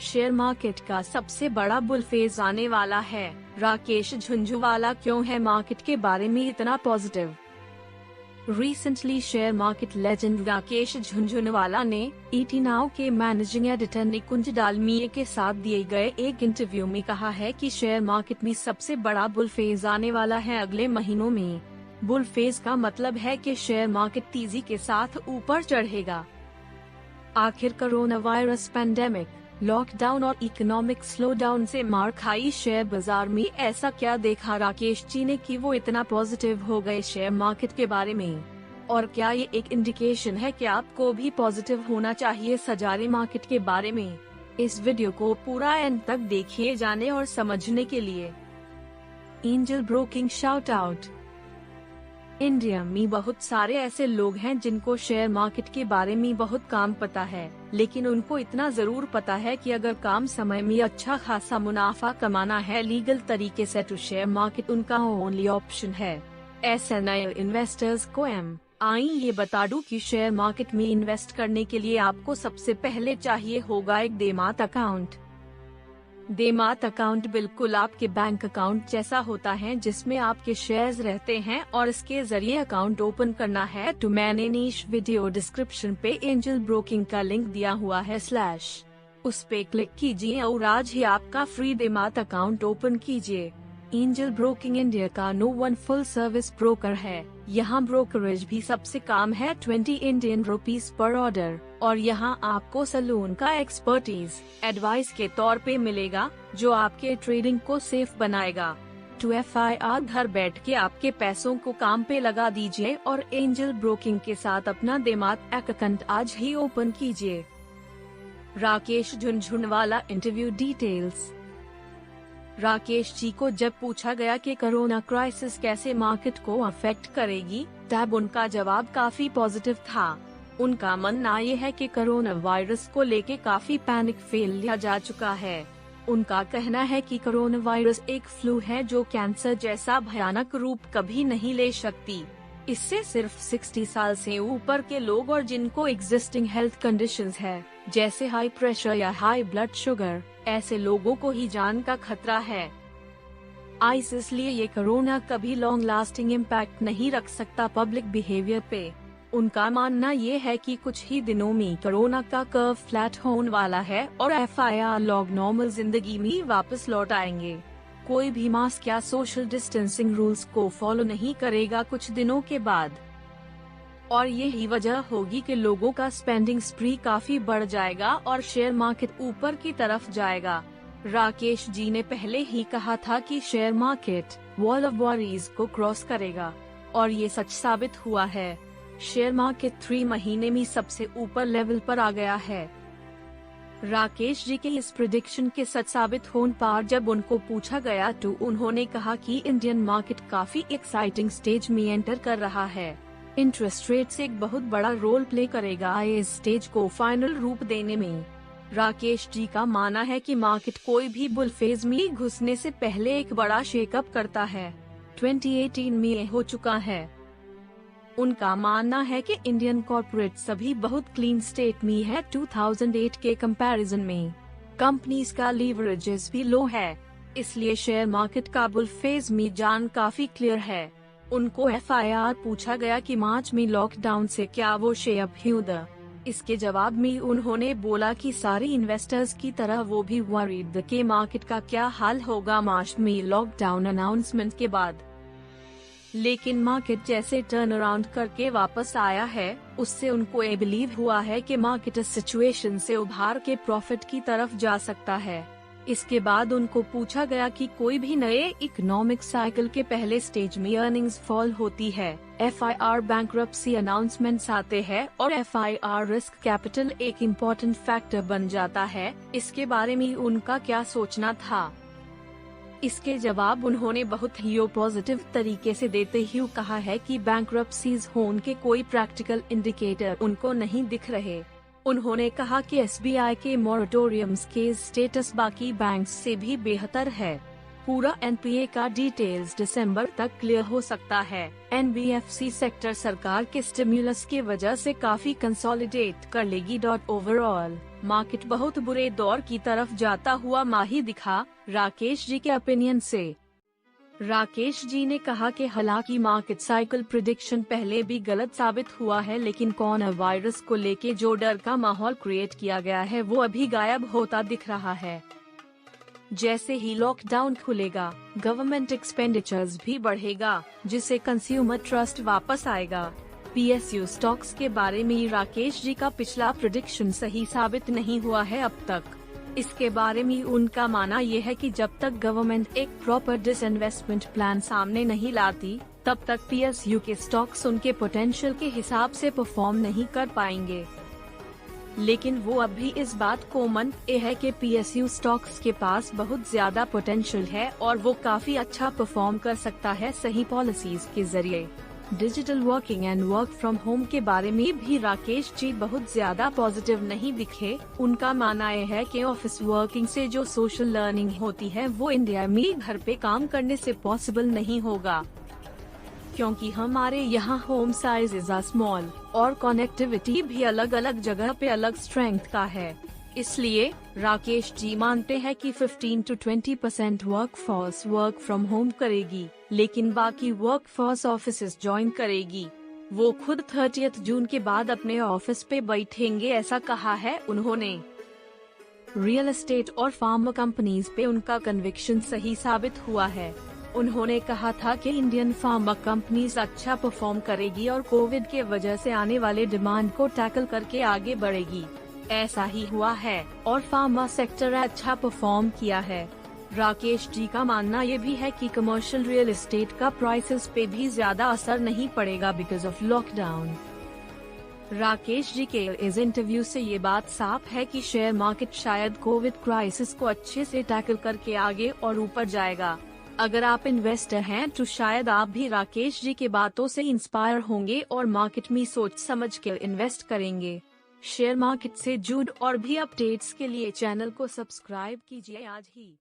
Share market का सबसे बड़ा बुल फेज आने वाला है। राकेश झुंझुनवाला क्यों है मार्केट के बारे में इतना positive? Recently share market legend Rakesh Jhunjhunwala ने ईटी नाउ के मैनेजिंग एडिटर निकुंज डालमिया के साथ दिए गए एक इंटरव्यू में कहा है कि शेयर मार्केट में सबसे बड़ा बुल फेज आने वाला है अगले महीनों में। बुल फेज का मतलब है कि शेयर मार्केट तेजी के साथ ऊपर चढ़ेगा। आखिर कोरोना वायरस पैंडेमिक, लॉकडाउन और इकोनॉमिक स्लोडाउन से मार खाई शेयर बाजार में ऐसा क्या देखा राकेश जी ने कि वो इतना पॉजिटिव हो गए शेयर मार्केट के बारे में? और क्या ये एक इंडिकेशन है कि आपको भी पॉजिटिव होना चाहिए सजारे मार्केट के बारे में? इस वीडियो को पूरा एंड तक देखिए जाने और समझने के लिए। Angel broking shout out. India में बहुत सारे ऐसे लोग हैं जिनको शेयर मार्केट के बारे में बहुत कम पता है, लेकिन उनको इतना जरूर पता है कि अगर कम समय में अच्छा खासा मुनाफा कमाना है लीगल तरीके से तो शेयर मार्केट उनका ओनली ऑप्शन है। ऐसे नए इन्वेस्टर्स को ये बता दूं कि शेयर मार्केट में इन्वेस्ट करने के लिए आपको सबसे पहले चाहिए होगा एक डीमैट अकाउंट। डीमैट अकाउंट बिल्कुल आपके बैंक अकाउंट जैसा होता है जिसमें आपके शेयर्स रहते हैं और इसके जरिए अकाउंट ओपन करना है तो मैंने नीचे वीडियो डिस्क्रिप्शन पे एंजल ब्रोकिंग का लिंक दिया हुआ है / उस पे क्लिक कीजिए और आज ही आपका फ्री डीमैट अकाउंट ओपन कीजिए। एंजल ब्रोकिंग इंडिया का #1 फुल सर्विस ब्रोकर है। यहाँ ब्रोकरेज भी सबसे कम है 20 इंडियन रुपीस पर ऑर्डर, और यहाँ आपको सलून का एक्सपर्टीज एडवाइस के तौर पे मिलेगा जो आपके ट्रेडिंग को सेफ बनाएगा। तो FIR घर बैठ के आपके पैसों को काम पे लगा दीजिए और एंजल ब्रोकिंग के साथ अपना डीमैट अकाउंट आज ही ओपन कीजिए। Rakesh Jhunjhunwala interview details. राकेश जी को जब पूछा गया कि कोरोना क्राइसिस कैसे मार्केट को अफेक्ट करेगी, तब उनका जवाब काफी पॉजिटिव था। उनका मानना ये है कि कोरोना वायरस को लेके काफी पैनिक फैल लिया जा चुका है। उनका कहना है कि कोरोना वायरस एक फ्लू है जो कैंसर जैसा भयानक रूप कभी नहीं ले सकती। इससे सिर्फ 60 साल से ऊपर के लोग और जिनको एग्जिस्टिंग हेल्थ कंडीशंस है जैसे हाई प्रेशर या हाई ब्लड शुगर, ऐसे लोगों को ही जान का खतरा है। इसलिए ये कोरोना कभी लॉन्ग लास्टिंग इम्पैक्ट नहीं रख सकता पब्लिक बिहेवियर पे। उनका मानना ये है कि कुछ ही दिनों में कोरोना का कर्व फ्लैट होने वाला है और FIR लोग नॉर्मल जिंदगी में वापस लौट आएंगे। कोई भी मास्क या सोशल डिस्टेंसिंग रूल्स को फॉलो नहीं करेगा कुछ दिनों के बाद, और यही वजह होगी कि लोगों का स्पेंडिंग स्प्री काफी बढ़ जाएगा और शेयर मार्केट ऊपर की तरफ जाएगा। राकेश जी ने पहले ही कहा था कि share market wall of worries को क्रॉस करेगा, और ये सच साबित हुआ है। शेयर मार्केट 3 महीने में सबसे ऊपर लेवल पर आ गया है। राकेश जी के इस प्रेडिक्शन के सच साबित होने पर जब उनको पूछा गया तो उन्होंने कहा कि इंडियन मार्केट काफी एक्साइटिंग स्टेज में एंटर कर रहा है। इंटरेस्ट रेट्स एक बहुत बड़ा रोल प्ले करेगा इस स्टेज को फाइनल रूप देने में। राकेश जी का मानना है कि मार्केट कोई भी बुल फेज में घुसने से पहले एक बड़ा शेकअप करता है। 2018 में हो चुका है। उनका मानना है कि इंडियन कॉर्पोरेट सभी बहुत क्लीन स्टेट में है 2008 के कंपैरिजन में। कंपनीज का लीवरेजेस भी लो है, इसलिए शेयर मार्केट का बुल फेज में जान काफी क्लियर है। उनको FIR पूछा गया कि मार्च में लॉकडाउन से क्या वो शेयर हुआ। इसके जवाब में उन्होंने बोला कि सारे इन्वेस्टर्स की तरह वो भी वरीड के मार्केट का क्या हाल होगा मार्च में लॉकडाउन अनाउंसमेंट के बाद। लेकिन मार्केट जैसे टर्न अराउंड करके वापस आया है, उससे उनको ये बिलीव हुआ है कि मार्केट इस सिचुएशन से उभार के प्रॉफिट की तरफ जा सकता है। इसके बाद उनको पूछा गया कि कोई भी नए इकोनॉमिक साइकिल के पहले स्टेज में अर्निंग्स फॉल होती है, FIR बैंक्रप्सी अनाउंसमेंट्स आते हैं और FIR रिस्क कैपिटल एक इम्पोर्टेंट फैक्टर बन जाता है, इसके बारे में उनका क्या सोचना था। इसके जवाब उन्होंने बहुत ही पॉजिटिव तरीके से देते हुए कहा है कि बैंक्रप्सीज होने के कोई प्रैक्टिकल इंडिकेटर उनको नहीं दिख रहे। उन्होंने कहा कि SBI के मोरेटोरियम्स के स्टेटस बाकी बैंक्स से भी बेहतर है। पूरा NPA का डिटेल्स दिसंबर तक क्लियर हो सकता है। NBFC सेक्टर सरकार के स्टिम्युलस की वजह से काफी कंसोलिडेट कर लेगी। ओवरऑल मार्केट बहुत बुरे दौर की तरफ जाता हुआ माही दिखा, राकेश जी के ओपिनियन से। राकेश जी ने कहा कि हालांकि मार्केट साइकिल प्रेडिक्शन पहले भी गलत साबित हुआ है, लेकिन कोरोना वायरस को लेके जो डर का माहौल क्रिएट किया गया है वो अभी गायब होता दिख रहा है। जैसे ही लॉकडाउन खुलेगा, गवर्नमेंट एक्सपेंडिचर्स भी बढ़ेगा, जिससे कंज्यूमर ट्रस्ट वापस आएगा। PSU स्टॉक्स के बारे में राकेश जी का पिछला प्रेडिक्शन सही साबित नहीं हुआ है अब तक। इसके बारे में उनका मानना यह है कि जब तक गवर्नमेंट एक प्रॉपर डिसइन्वेस्टमेंट प्लान सामने नहीं लाती, तब तक PSU के स्टॉक्स उनके पोटेंशियल के हिसाब से परफॉर्म नहीं कर पाएंगे। लेकिन वो अब भी इस बात को मानते है कि PSU स्टॉक्स के पास बहुत ज्यादा पोटेंशियल है और वो काफी अच्छा परफॉर्म कर सकता है सही पॉलिसीज के जरिए। Digital working and work from home के बारे में भी राकेश जी बहुत ज्यादा पॉजिटिव नहीं दिखे। उनका मानना है कि ऑफिस वर्किंग से जो सोशल लर्निंग होती है वो इंडिया में घर पे काम करने से पॉसिबल नहीं होगा, क्योंकि हमारे यहाँ होम साइजेस आर स्मॉल और कनेक्टिविटी भी अलग अलग जगह पे अलग स्ट्रेंथ का है। इसलिए राकेश जी मानते हैं कि 15 to 20% workforce work from home करेगी, लेकिन बाकी वर्कफोर्स ऑफिसेस ज्वाइन करेगी। वो खुद 30 जून के बाद अपने ऑफिस पे बैठेंगे, ऐसा कहा है उन्होंने। रियल एस्टेट और फार्मा कंपनीज पे उनका कन्विक्शन सही साबित हुआ है। उन्होंने कहा था कि इंडियन फार्मा कंपनीज अच्छा परफॉर्म करेगी और कोविड के वजह से आने वाले डिमांड को टैकल करके आगे बढ़ेगी। ऐसा ही हुआ है और फार्मा सेक्टर अच्छा परफॉर्म किया है। राकेश जी का मानना ये भी है कि कमर्शियल रियल एस्टेट का प्राइसेस पे भी ज्यादा असर नहीं पड़ेगा because of lockdown. Rakesh ji के इस इंटरव्यू से ये बात साफ है कि शेयर मार्केट शायद कोविड क्राइसिस को अच्छे से टैकल करके आगे और ऊपर जाएगा। अगर आप इन्वेस्टर हैं तो शायद आप भी राकेश जी के बातों से इंस्पायर होंगे और मार्केट में सोच समझ के इन्वेस्ट करेंगे। शेयर मार्केट से जुड़ और भी अपडेट्स के लिए चैनल को सब्सक्राइब कीजिए आज ही।